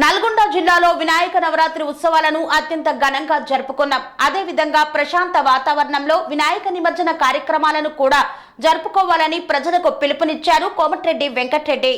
నల్గొండ జిల్లాలో వినాయక నవరాత్రి ఉత్సవాలను అత్యంత ఘనంగా జరుపుకున్నాం. అదే విధంగా ప్రశాంత వాతావరణంలో వినాయక నిమజ్జన కార్యక్రమాలను కూడా జరుపుకోవాలని ప్రజలకు పిలుపునిచ్చారు కోమటిరెడ్డి వెంకటరెడ్డి.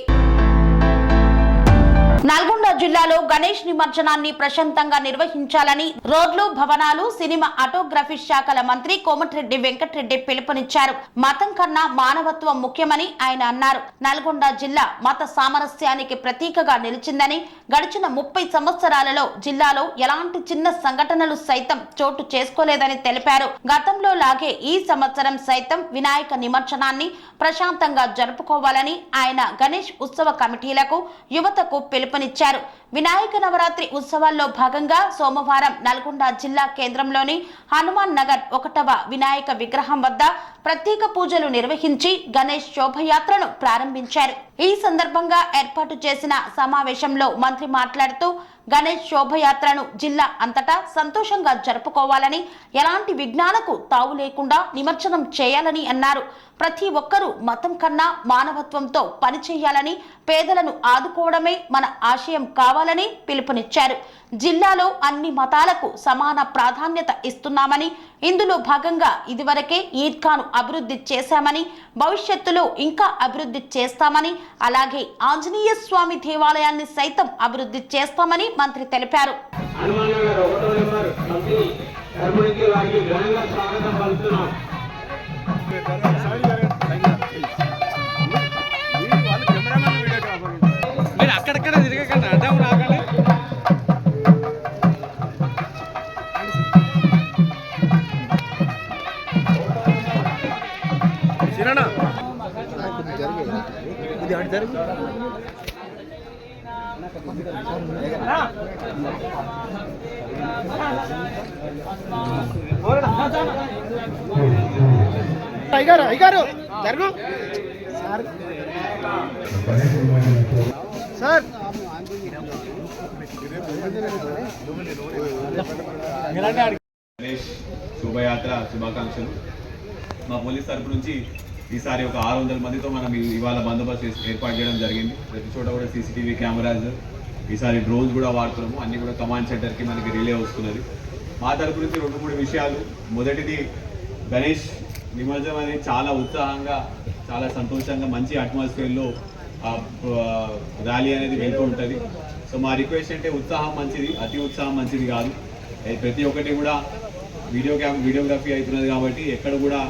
నల్గొండ జిల్లాలో గణేష్ నిమజ్జనాన్ని ప్రశాంతంగా నిర్వహించాలని రోడ్లు, భవనాలు, సినిమా, ఆటోగ్రఫీ శాఖల మంత్రి కోమటిరెడ్డి వెంకటరెడ్డి పిలుపునిచ్చారు. మతం కన్నా మానవత్వం ముఖ్యమని ఆయన అన్నారు. నల్గొండ జిల్లా మత సామరస్యానికి ప్రతీకగా నిలిచిందని, గడిచిన 30 సంవత్సరాలలో జిల్లాలో ఎలాంటి చిన్న సంఘటనలు సైతం చోటు చేసుకోలేదని తెలిపారు. గతంలో లాగే ఈ సంవత్సరం సైతం వినాయక నిమజ్జనాన్ని ప్రశాంతంగా జరుపుకోవాలని ఆయన గణేష్ ఉత్సవ కమిటీలకు, యువతకు పిలుపునిచ్చారు. వినాయక నవరాత్రి ఉత్సవాల్లో భాగంగా సోమవారం నల్గొండ జిల్లా కేంద్రంలోని హనుమాన్ నగర్ 1వ వినాయక విగ్రహం వద్ద ప్రత్యేక పూజలు నిర్వహించి గణేష్ శోభయాత్రను ప్రారంభించారు. ఈ సందర్భంగా ఏర్పాటు చేసిన సమావేశంలో మంత్రి మాట్లాడుతూ గణేష్ శోభయాత్రను జిల్లా అంతటా సంతోషంగా జరుపుకోవాలని, ఎలాంటి విఘ్నాలకు తావు లేకుండా నిమజ్జనం చేయాలని అన్నారు. ప్రతి ఒక్కరూ మతం కన్నా మానవత్వంతో పనిచేయాలని, పేదలను ఆదుకోవడమే మన ఆశయం కావాలని పిలుపునిచ్చారు. జిల్లాలో అన్ని మతాలకు సమాన ప్రాధాన్యత ఇస్తున్నామని, ఇందులో భాగంగా ఇదివరకే ఈద్గాను అభివృద్ధి చేశామని, భవిష్యత్తులో ఇంకా అభివృద్ధి చేస్తామని, అలాగే ఆంజనేయ స్వామి దేవాలయాన్ని సైతం అభివృద్ధి చేస్తామని మంత్రి తెలిపారు. అక్కడక్కడ తిరగకండి, అడ్డం రాకండి. సిరనా ఇది అడి జరుగు. అయ్యారు జరుగు సార్. గణేష్ శోభయాత్ర శుభాకాంక్షలు. మా పోలీస్ తరపు నుంచి ఈసారి ఒక 600 మందితో మనం ఇవాళ బందోబస్తు ఏర్పాటు చేయడం జరిగింది. ప్రతి చోట కూడా CCTV కెమెరాస్, ఈసారి డ్రోన్స్ కూడా వాడుతున్నాము. అన్ని కూడా కమాండ్ సెంటర్కి మనకి రిలే వస్తున్నది. మా తరపు నుంచి 2-3 విషయాలు. మొదటిది, గణేష్ నిమజ్జనం అనేది చాలా ఉత్సాహంగా, చాలా సంతోషంగా, మంచి అట్మాస్ఫియర్లో ర్యాలీ అనేది వెళ్తూ ఉంటుంది. సో మా రిక్వెస్ట్ అంటే ఉత్సాహం మంచిది, అతి ఉత్సాహం మంచిది కాదు. ప్రతి ఒక్కటి కూడా వీడియోగ్రఫీ అవుతున్నది కాబట్టి ఎక్కడ కూడా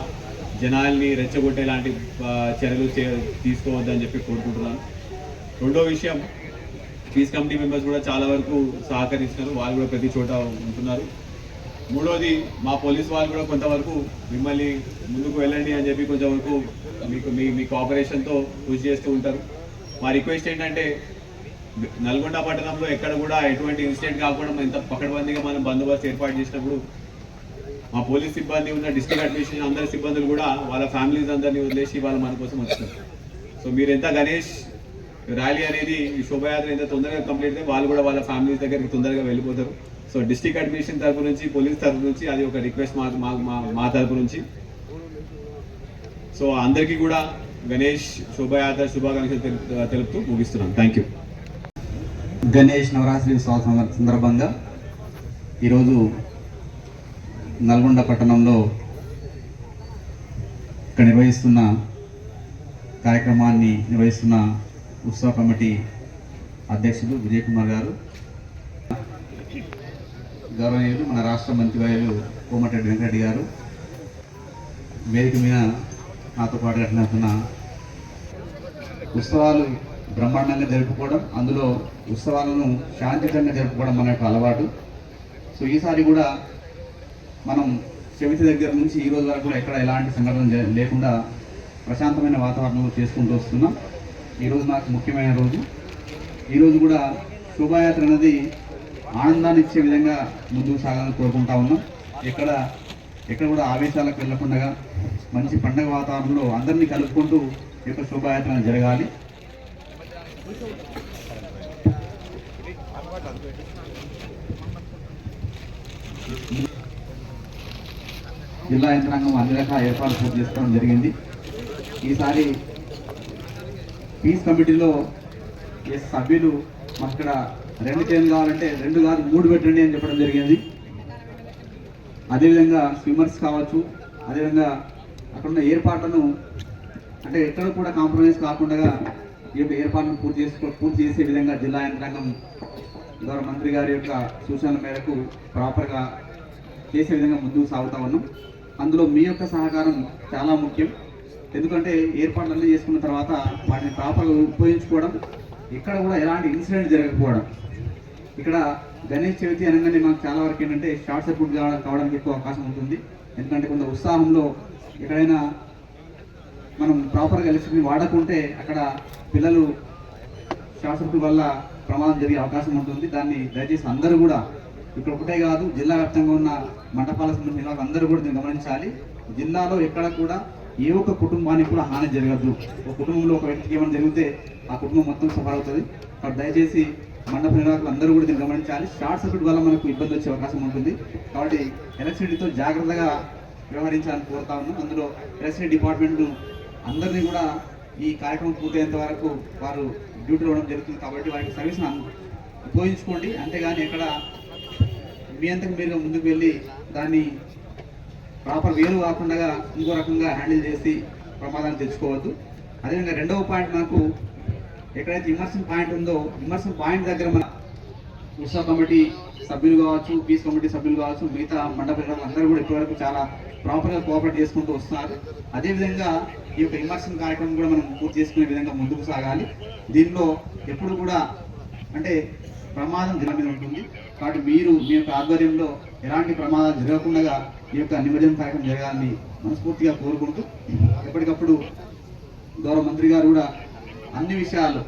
జనాల్ని రెచ్చగొట్టే లాంటి చర్యలు తీసుకోవద్దని చెప్పి కోరుకుంటున్నాను. రెండో విషయం, పీస్ కమిటీ మెంబర్స్ కూడా చాలా వరకు సహకరిస్తున్నారు, వాళ్ళు కూడా ప్రతి చోట ఉంటున్నారు. మూడోది, మా పోలీస్ వాళ్ళు కూడా కొంతవరకు మిమ్మల్ని ముందుకు వెళ్ళండి అని చెప్పి కొంతవరకు మీ కోఆపరేషన్తో కృషి చేస్తూ ఉంటారు. మా రిక్వెస్ట్ ఏంటంటే, నల్గొండ పట్టణంలో ఎక్కడ కూడా ఎటువంటి ఇన్సిడెంట్ కాకుండా ఇంత పకడ్బందీగా మనం బందోబస్తు ఏర్పాటు చేసినప్పుడు మా పోలీస్ సిబ్బంది ఉన్న డిస్ట్రిక్ట్ అడ్మినిస్ట్రేషన్ అందరి సిబ్బందులు కూడా వాళ్ళ ఫ్యామిలీస్ అందరినీ వదిలేసి వాళ్ళు మన కోసం వచ్చారు. సో మీరు ఎంత గణేష్ ర్యాలీ అనేది, ఈ శోభయాత్ర ఎంత తొందరగా కంప్లీట్ అయితే వాళ్ళు కూడా వాళ్ళ ఫ్యామిలీస్ దగ్గరికి తొందరగా వెళ్ళిపోతారు. సో డిస్ట్రిక్ట్ అడ్మినిస్ట్రేషన్ తరపు నుంచి, పోలీస్ తరపు నుంచి అది ఒక రిక్వెస్ట్ మా తరపు నుంచి. సో అందరికీ కూడా గణేష్ శోభయాత్ర శుభాకాంక్షలు తెలుపుతూ ముగిస్తున్నాం. Thank you. గణేష్ నవరాత్రి ఉత్సవ సందర్భంగా ఈరోజు నల్గొండ పట్టణంలో ఇక్కడ నిర్వహిస్తున్న కార్యక్రమాన్ని నిర్వహిస్తున్న ఉత్సవ కమిటీ అధ్యక్షులు విజయ్ కుమార్ గారు, గౌరవనీయులు మన రాష్ట్ర మంత్రివర్యులు కోమటిరెడ్డి వెంకటరెడ్డి గారు, వేదిక మీద నాతో పాటు నడుస్తున్న ఉత్సవాలు బ్రహ్మాండంగా జరుపుకోవడం, అందులో ఉత్సవాలను శాంతియుతంగా జరుపుకోవడం మన యొక్క అలవాటు. సో ఈసారి కూడా మనం చెవితి దగ్గర నుంచి ఈ రోజు వరకు కూడా ఎక్కడ ఎలాంటి సంఘటన లేకుండా ప్రశాంతమైన వాతావరణంలో చేసుకుంటూ వస్తున్నాం. ఈరోజు నాకు ముఖ్యమైన రోజు. ఈరోజు కూడా శోభాయాత్ర అనేది ఆనందాన్ని ఇచ్చే విధంగా ముందుకు సాగాలని కోరుకుంటా ఉన్నాం. ఎక్కడ కూడా ఆవేశాలకు వెళ్లకుండా మంచి పండగ వాతావరణంలో అందరినీ కలుపుకుంటూ ఈ యొక్క శోభాయాత్ర జరగాలి. జిల్లా యంత్రాంగం అన్ని రకాల ఏర్పాట్లు పూర్తి చేసుకోవడం జరిగింది. ఈసారి పీస్ కమిటీలో సభ్యులు ఇక్కడ 2 చైర్లు కావాలంటే 2 కాదు 3 పెట్టండి అని చెప్పడం జరిగింది. అదేవిధంగా స్విమ్మర్స్ కావచ్చు, అదేవిధంగా అక్కడ ఉన్న ఏర్పాట్లను అంటే ఎక్కడ కూడా కాంప్రమైజ్ కాకుండా ఈ యొక్క ఏర్పాట్లను పూర్తి చేసే విధంగా జిల్లా యంత్రాంగం గౌరవ మంత్రి గారి యొక్క సూచనల మేరకు ప్రాపర్గా చేసే విధంగా ముందుకు సాగుతా ఉన్నాం. అందులో మీ యొక్క సహకారం చాలా ముఖ్యం. ఎందుకంటే ఏర్పాట్లన్నీ చేసుకున్న తర్వాత వాటిని ప్రాపర్గా ఉపయోగించుకోవడం, ఇక్కడ కూడా ఎలాంటి ఇన్సిడెంట్ జరగకపోవడం. ఇక్కడ గణేష్ చవితి అనగానే మాకు చాలా వరకు ఏంటంటే షార్ట్ సర్క్యూట్ కావడానికి ఎక్కువ అవకాశం ఉంటుంది. ఎందుకంటే కొంత ఉత్సాహంలో ఎక్కడైనా మనం ప్రాపర్గా ఎలక్ట్రిసిటీని వాడకుంటే అక్కడ పిల్లలు షార్ట్ సర్క్యూట్ వల్ల ప్రమాదం జరిగే అవకాశం ఉంటుంది. దాన్ని దయచేసి అందరూ కూడా ఇక్కడ ఒకటే కాదు, జిల్లా వ్యాప్తంగా ఉన్న మండపాలకు సంబంధించిన అందరూ కూడా దీన్ని గమనించాలి. జిల్లాలో ఎక్కడ కూడా ఏ ఒక్క కుటుంబానికి కూడా హాని జరగద్దు. ఒక కుటుంబంలో ఒక వ్యక్తికి ఏమైనా జరిగితే ఆ కుటుంబం మొత్తం సఫర్ అవుతుంది. కాబట్టి దయచేసి మండప నిర్వాహకులు అందరూ కూడా దీన్ని గమనించాలి. షార్ట్ సర్క్యూట్ వల్ల మనకు ఇబ్బంది వచ్చే అవకాశం ఉంటుంది. కాబట్టి ఎలక్ట్రిసిటీతో జాగ్రత్తగా వ్యవహరించాలని కోరుతా ఉన్నాం. అందులో ఎలక్ట్రిసిటీ డిపార్ట్మెంట్ అందరినీ కూడా ఈ కార్యక్రమం పూర్తయ్యేంత వరకు వారు డ్యూటీలో ఉండడం జరుగుతుంది. కాబట్టి వారికి సర్వీస్ని ఉపయోగించుకోండి. అంతేగాని ఎక్కడ మీ అంతకు మీరుగా ముందుకు వెళ్ళి దాన్ని ప్రాపర్ వేలు కాకుండా ఇంకో రకంగా హ్యాండిల్ చేసి ప్రమాదాన్ని తెచ్చుకోవద్దు. అదేవిధంగా 2వ పాయింట్ మనకు ఎక్కడైతే ఇమర్షన్ పాయింట్ ఉందో ఇమర్షన్ పాయింట్ దగ్గర మన ఉత్సవ కమిటీ సభ్యులు కావచ్చు, పీస్ కమిటీ సభ్యులు కావచ్చు, మిగతా మండప అందరూ కూడా ఇప్పటివరకు చాలా ప్రాపర్గా కోఆపరేట్ చేసుకుంటూ వస్తున్నారు. అదేవిధంగా ఈ యొక్క ఇమర్షన్ కార్యక్రమం కూడా మనం పూర్తి చేసుకునే విధంగా ముందుకు సాగాలి. దీనిలో ఎప్పుడు కూడా అంటే ప్రమాదం జిల్లా మీద ఉంటుంది. కాబట్టి మీరు మీ యొక్క ఆధ్వర్యంలో ఎలాంటి ప్రమాదాలు జరగకుండా ఈ యొక్క నిమజ్జనం కార్యక్రమం జరగాలని మనస్ఫూర్తిగా కోరుకుంటూ ఎప్పటికప్పుడు గౌరవ మంత్రి గారు కూడా అన్ని విషయాలు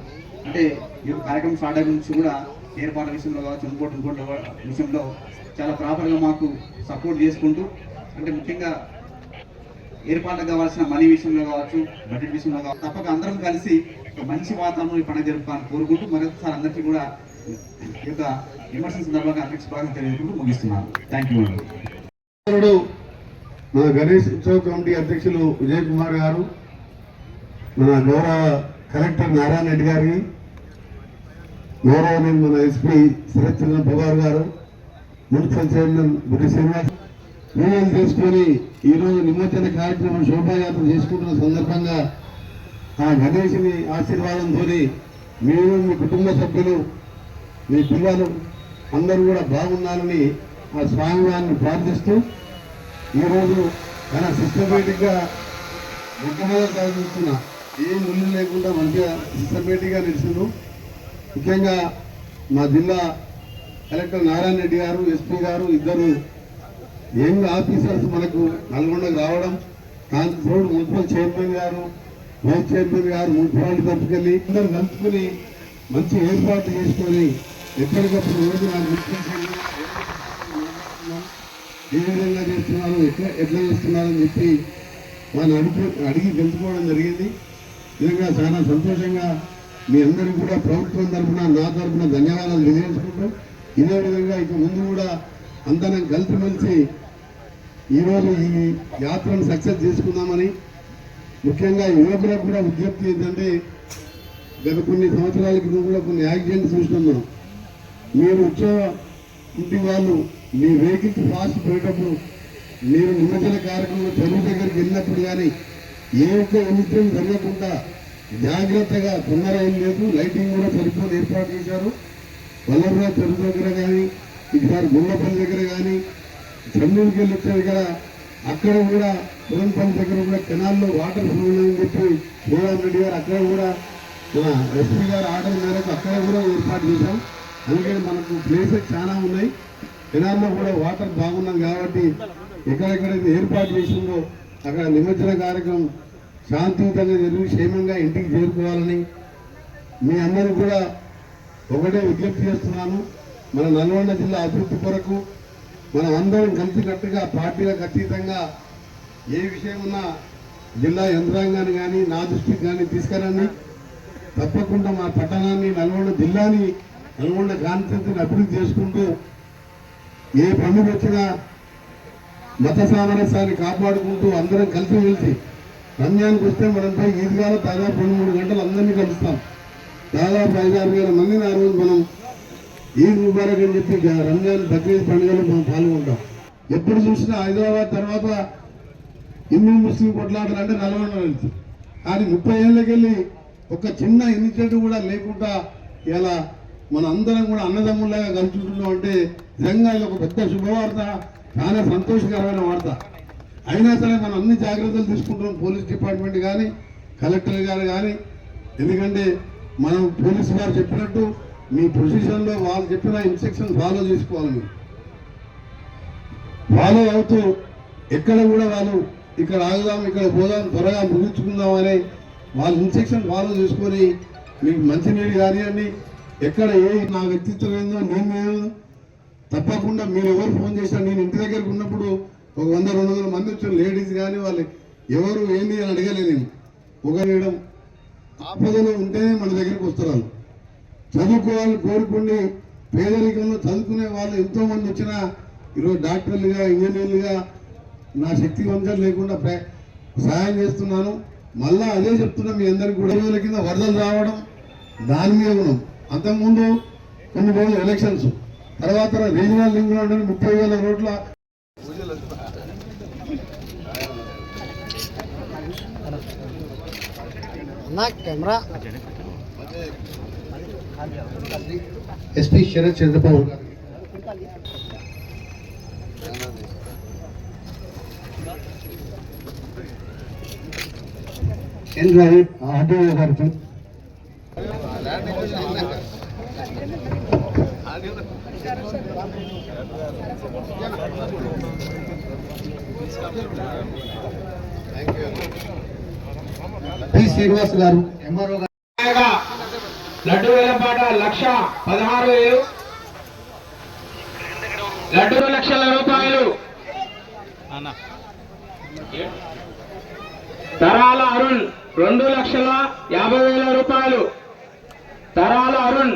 అంటే ఈ యొక్క కార్యక్రమం స్టార్ట్ అయిన నుంచి కూడా ఏర్పాట్ల విషయంలో కావచ్చు, ఇంకోటి విషయంలో చాలా ప్రాపర్గా మాకు సపోర్ట్ చేసుకుంటూ అంటే ముఖ్యంగా ఏర్పాట్లకు కావాల్సిన మనీ విషయంలో కావచ్చు, బడ్జెట్ విషయంలో కావచ్చు తప్పక అందరం కలిసి ఒక మంచి వాతావరణం ఈ పండుగ జరుపుకోవాలని కోరుకుంటూ మరొకసారి అందరికీ కూడా ఈ యొక్క విమర్శన సందర్భంగా అధ్యక్ష భాగం తెలియజేసుకుంటూ ముగిస్తున్నాను. థ్యాంక్ యూ అండి. మన గణేష్ ఉత్సవ కమిటీ అధ్యక్షులు విజయ్ కుమార్ గారు, మన గౌరవ కలెక్టర్ నారాయణ రెడ్డి గారికి, గౌరవనీయ మన ఎస్పీ శరత్ చంద్ర పవార్ గారు, మున్సిపల్ చైర్మన్ బుద్ధి శ్రీనివాస్ యూనియన్ చేసుకొని ఈరోజు నిమజ్జన కార్యక్రమం శోభాయాత్ర చేసుకుంటున్న సందర్భంగా ఆ గణేష్ని ఆశీర్వాదంతో మీరు మీ కుటుంబ సభ్యులు మీ పిల్లలు అందరూ కూడా బాగుండాలని ఆ స్వామివారిని ప్రార్థిస్తూ ఈరోజు చాలా సిస్టమేటిక్గా మొట్టమొదటి సాగుతున్నా ఏ ముళ్ళు లేకుండా మంచిగా సిస్టమేటిక్గా నిలిచిండు. ముఖ్యంగా మా జిల్లా కలెక్టర్ నారాయణ రెడ్డి గారు, ఎస్పీ గారు ఇద్దరు యంగ్ ఆఫీసర్స్ మనకు నల్గొండకు రావడం, దానికి తోడు మున్సిపల్ చైర్మన్ గారు, వైస్ చైర్మన్ గారు మున్సిపాలిటీ తప్పుకెళ్ళి అందరూ కలుపుకొని మంచి ఏర్పాటు చేసుకొని ఎప్పటికప్పుడు రోజు నాకు ఏ విధంగా చేస్తున్నారు, ఎట్లా చేస్తున్నారని చెప్పి వాళ్ళని అడిగి తెలుసుకోవడం జరిగింది. నిజంగా చాలా సంతోషంగా మీ అందరికీ కూడా ప్రభుత్వం తరఫున నా తరఫున ధన్యవాదాలు తెలియజేసుకుంటాం. ఇదే విధంగా ఇక ముందు కూడా అందరం కలిసిమెలిసి ఈరోజు ఈ యాత్రను సక్సెస్ చేసుకుందామని ముఖ్యంగా యువకులకు కూడా విజ్ఞప్తి ఏంటంటే గత కొన్ని సంవత్సరాల క్రితం కూడా కొన్ని యాక్సిడెంట్స్ చూస్తున్నాం. మీరు ఉత్సవ ఇంటి వాళ్ళు మీ వెహికల్స్ ఫాస్ట్ పోయేటప్పుడు మీరు నిమజ్జన కార్యక్రమంలో చెరువు దగ్గరికి వెళ్ళినప్పుడు కానీ ఏ ఒక్క వినిత్యం జరగకుండా జాగ్రత్తగా తొందర ఏం లేదు, లైటింగ్ కూడా సరిపోని ఏర్పాటు చేశారు. వల్లభరా చెరువు దగ్గర కానీ ఈసారి గుళ్ళపల్లి దగ్గర కానీ చెన్నూరుకి వెళ్ళి వచ్చే దగ్గర అక్కడ కూడా పురంపల్లి దగ్గర కూడా కెనాల్లో వాటర్ ఫ్లో ఉందని చెప్పి శ్రీరామ్ రెడ్డి గారు అక్కడ కూడా మన ఎస్పీ గారు ఆర్డర్ మేరకు అక్కడ కూడా ఏర్పాటు చేశాం. అందుకని మనకు ప్లేసెస్ చాలా ఉన్నాయి. కెనాల్లో కూడా వాటర్ బాగున్నాం కాబట్టి ఎక్కడెక్కడైతే ఏర్పాటు చేసిందో అక్కడ నిమజ్జన కార్యక్రమం శాంతియుతంగా జరిగి క్షేమంగా ఇంటికి చేరుకోవాలని మీ అందరూ కూడా ఒకటే విజ్ఞప్తి చేస్తున్నాను. మన నల్గొండ జిల్లా అభివృద్ధి కొరకు మనం అందరం కలిసికట్టుగా పార్టీలకు అతీతంగా ఏ విషయం ఉన్నా జిల్లా యంత్రాంగాన్ని కానీ నా దృష్టికి కానీ తీసుకురండి. తప్పకుండా మా పట్టణాన్ని, నల్గొండ జిల్లాని, నల్గొండ కాన్స్టిట్యూన్సీని అభివృద్ధి చేసుకుంటూ ఏ పండుగ వచ్చినా మత సామరస్యాన్ని కాపాడుకుంటూ అందరం కలిసి రంజాన్కి వస్తే మనంపై ఈద్గాలో దాదాపు 2-3 గంటలు అందరినీ కలుస్తాం. దాదాపు 5-6 వేల మందిని ఆ రోజు మనం ఈద్ ముబారక్ అని చెప్పి రంజాన్ బక్రీద్ పండుగలో మనం పాల్గొంటాం. ఎప్పుడు చూసినా హైదరాబాద్ తర్వాత హిందూ ముస్లిం కొట్లాటలు అంటే నల్గొండ వెళ్తుంది. కానీ 30 ఏళ్ళకెళ్ళి ఒక చిన్న ఇనిషియేటివ్ కూడా లేకుండా ఇలా మన అందరం కూడా అన్నదమ్ముల్లాగా కలుసుకుంటున్నాం అంటే నిజంగా ఇది ఒక పెద్ద శుభవార్త, చాలా సంతోషకరమైన వార్త. అయినా సరే మనం అన్ని జాగ్రత్తలు తీసుకుంటున్నాం, పోలీస్ డిపార్ట్మెంట్ కానీ కలెక్టర్ గారు కానీ. ఎందుకంటే మనం పోలీసు వారు చెప్పినట్టు మీ పొజిషన్లో వాళ్ళు చెప్పిన ఇన్స్ట్రక్షన్ ఫాలో చేసుకోవాలి. మీరు ఫాలో అవుతూ ఎక్కడ కూడా వాళ్ళు ఇక్కడ ఆగుదాం, ఇక్కడ పోదాం, త్వరగా ముగించుకుందాం అనే వాళ్ళ ఇన్స్ట్రక్షన్ ఫాలో చేసుకొని మీకు మంచినీళ్ళు కానివ్వండి, ఎక్కడ నా వ్యక్తిత్వం ఏందో నేను తప్పకుండా మీరు ఎవరు ఫోన్ చేసినా నేను ఇంటి దగ్గరకు ఉన్నప్పుడు ఒక 100-200 మంది వచ్చిన లేడీస్ కానీ వాళ్ళు ఎవరు ఏంటి అని అడగలేదు. నేను వేయడం ఆపదలో ఉంటేనే మన దగ్గరికి వస్తారు. చదువుకోవాలని కోరుకుని పేదరికంలో చదువుకునే వాళ్ళు ఎంతోమంది వచ్చినా ఈరోజు డాక్టర్లుగా ఇంజనీర్లుగా నా శక్తి వంచన లేకుండా సహాయం చేస్తున్నాను. మళ్ళా అదే చెప్తున్నా మీ అందరికీ కూడా. రోజుల కింద వరదలు రావడం దాని మీద ఉన్నాం. అంతకుముందు కొన్ని రోజులు ఎలక్షన్స్ తర్వాత రీజనల్ లింక్ 30,000 రోడ్ల కెమెరా ఎస్పీ శరత్ చంద్రబాబు గారు ఆర్డీఓ గారికి పి శ్రీనివాస్ గారు ఎంఆర్ఓ గారు. లడ్డు వేలంపాట 1,16,000, లడ్డు 2,00,000 రూపాయలు. తరాల అరుణ్ 2,50,000 రూపాయలు. తరాల అరుణ్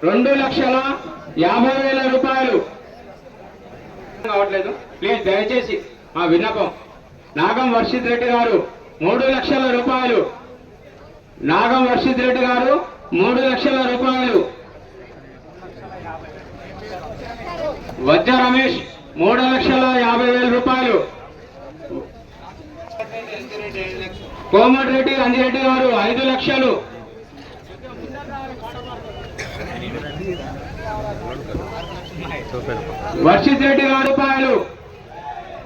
2,50,000 రూపాయలు. కావట్లేదు, ప్లీజ్ దయచేసి మా విన్నపం. నాగం వర్షిత్ రెడ్డి గారు 3,00,000 రూపాయలు. నాగం వర్షిత్ రెడ్డి గారు 3,00,000 రూపాయలు. వజ్ర రమేష్ 3,50,000 రూపాయలు. కోమటిరెడ్డి అంజిరెడ్డి గారు 5 లక్షలు. వర్షిత్ రెడ్డి గారు రూపాయలు.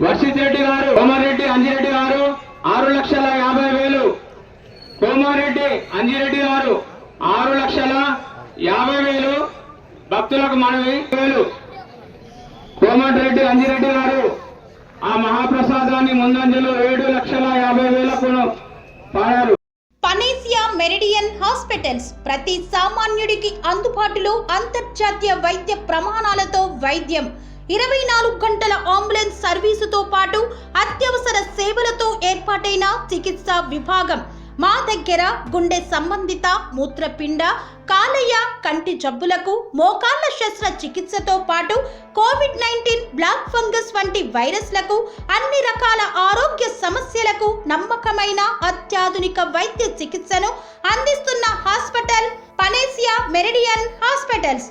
వర్షిత్ రెడ్డి గారు కోమారెడ్డి అంజిరెడ్డి గారు 6,50,000. కోమారెడ్డి అంజిరెడ్డి గారు 6,50,000. భక్తులకు మనవి 1,000. కోమటిరెడ్డి అంజిరెడ్డి గారు ఆ మహాప్రసాదాన్ని ముందంజలో 7,50,000 పాడారు. పనేసియా మెరిడియన్ హాస్పిటల్స్ ప్రతి సామాన్యుడికి అందుబాటులో అంతర్జాతీయ వైద్య ప్రమాణాలతో వైద్యం, 24 గంటల అంబులెన్స్ సర్వీసుతో పాటు అత్యవసర సేవలతో ఏర్పాటైన చికిత్సా విభాగం. మా దగ్గర గుండె సంబంధిత, మూత్రపిండ, కాలేయ, కంటి జబ్బులకు, మోకాళ్ల శస్త్ర చికిత్సతో పాటు కోవిడ్-19, బ్లాక్ ఫంగస్ వంటి వైరస్లకు, అన్ని రకాల ఆరోగ్య సమస్యలకు నమ్మకమైన అత్యాధునిక వైద్య చికిత్సను అందిస్తున్న హాస్పిటల్ పనేసియా మెరిడియన్ హాస్పిటల్స్.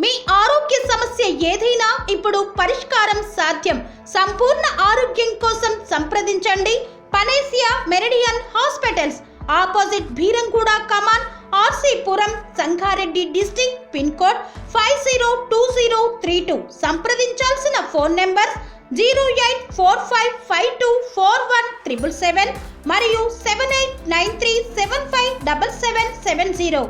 మీ ఆరోగ్య సమస్య ఏదైనా ఇప్పుడు పరిష్కారం సాధ్యం. సంపూర్ణ ఆరోగ్యం కోసం సంప్రదించండి Panacea Meridian hospitals. Opposite Beeramguda కమాన్, RC Puram, Sangareddy district. Pin code 502032. సంప్రదించాల్సిన ఫోన్ నెంబర్ 0845524177 మరియు 7893757770.